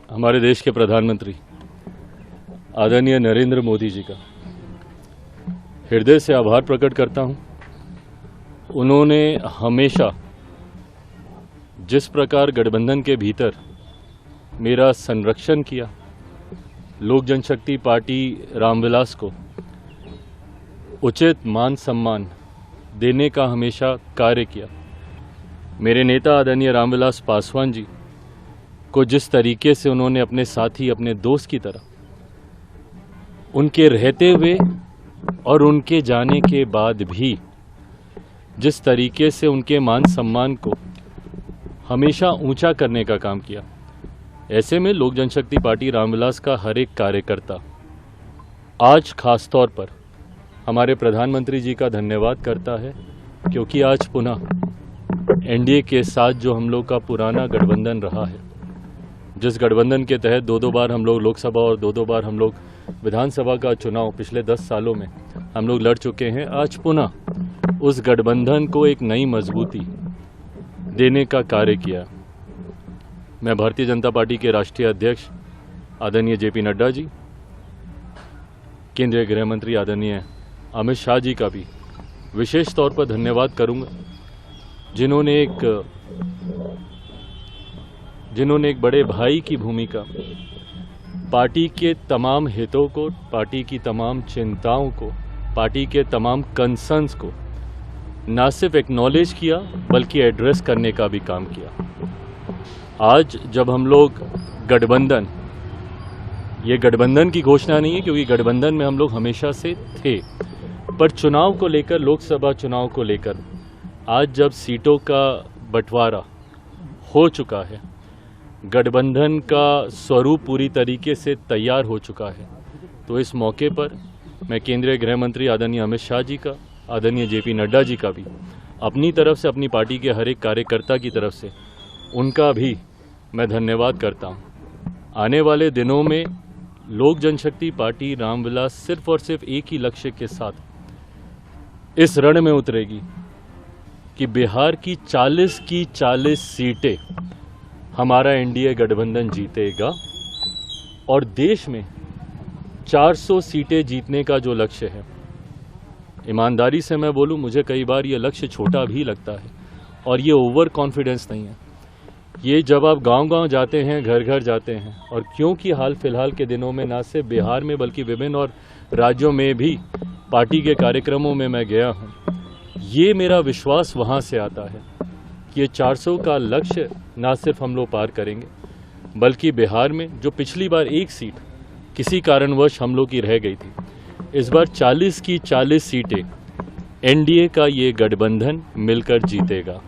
हमारे देश के प्रधानमंत्री आदरणीय नरेंद्र मोदी जी का हृदय से आभार प्रकट करता हूं। उन्होंने हमेशा जिस प्रकार गठबंधन के भीतर मेरा संरक्षण किया, लोक जनशक्ति पार्टी रामविलास को उचित मान सम्मान देने का हमेशा कार्य किया। मेरे नेता आदरणीय रामविलास पासवान जी को जिस तरीके से उन्होंने अपने साथी, अपने दोस्त की तरह, उनके रहते हुए और उनके जाने के बाद भी जिस तरीके से उनके मान सम्मान को हमेशा ऊंचा करने का काम किया, ऐसे में लोक जनशक्ति पार्टी रामविलास का हर एक कार्यकर्ता आज खास तौर पर हमारे प्रधानमंत्री जी का धन्यवाद करता है, क्योंकि आज पुनः एनडीए के साथ जो हम लोग का पुराना गठबंधन रहा है, जिस गठबंधन के तहत दो बार हम लोग लोकसभा और दो बार हम लोग विधानसभा का चुनाव पिछले 10 सालों में हम लोग लड़ चुके हैं, आज पुनः उस गठबंधन को एक नई मजबूती देने का कार्य किया। मैं भारतीय जनता पार्टी के राष्ट्रीय अध्यक्ष आदरणीय जेपी नड्डा जी, केंद्रीय गृह मंत्री आदरणीय अमित शाह जी का भी विशेष तौर पर धन्यवाद करूंगा, जिन्होंने एक बड़े भाई की भूमिका पार्टी के तमाम हितों को, पार्टी की तमाम चिंताओं को, पार्टी के तमाम कंसर्न्स को न सिर्फ एक्नॉलेज किया बल्कि एड्रेस करने का भी काम किया। आज जब हम लोग गठबंधन, ये गठबंधन की घोषणा नहीं है क्योंकि गठबंधन में हम लोग हमेशा से थे, पर चुनाव को लेकर, लोकसभा चुनाव को लेकर आज जब सीटों का बंटवारा हो चुका है, गठबंधन का स्वरूप पूरी तरीके से तैयार हो चुका है, तो इस मौके पर मैं केंद्रीय गृह मंत्री आदरणीय अमित शाह जी का, आदरणीय जेपी नड्डा जी का भी अपनी तरफ से, अपनी पार्टी के हर एक कार्यकर्ता की तरफ से उनका भी मैं धन्यवाद करता हूं। आने वाले दिनों में लोक जनशक्ति पार्टी रामविलास सिर्फ और सिर्फ एक ही लक्ष्य के साथ इस रण में उतरेगी कि बिहार की 40 सीटें हमारा एनडीए गठबंधन जीतेगा और देश में 400 सीटें जीतने का जो लक्ष्य है, ईमानदारी से मैं बोलूं, मुझे कई बार ये लक्ष्य छोटा भी लगता है और ये ओवर कॉन्फिडेंस नहीं है। ये जब आप गांव-गांव जाते हैं, घर घर जाते हैं, और क्योंकि हाल फिलहाल के दिनों में न सिर्फ बिहार में बल्कि विभिन्न और राज्यों में भी पार्टी के कार्यक्रमों में मैं गया हूँ, ये मेरा विश्वास वहाँ से आता है कि ये 400 का लक्ष्य ना सिर्फ हम लोग पार करेंगे बल्कि बिहार में जो पिछली बार एक सीट किसी कारणवश हम लोग की रह गई थी, इस बार 40 की 40 सीटें एनडीए का ये गठबंधन मिलकर जीतेगा।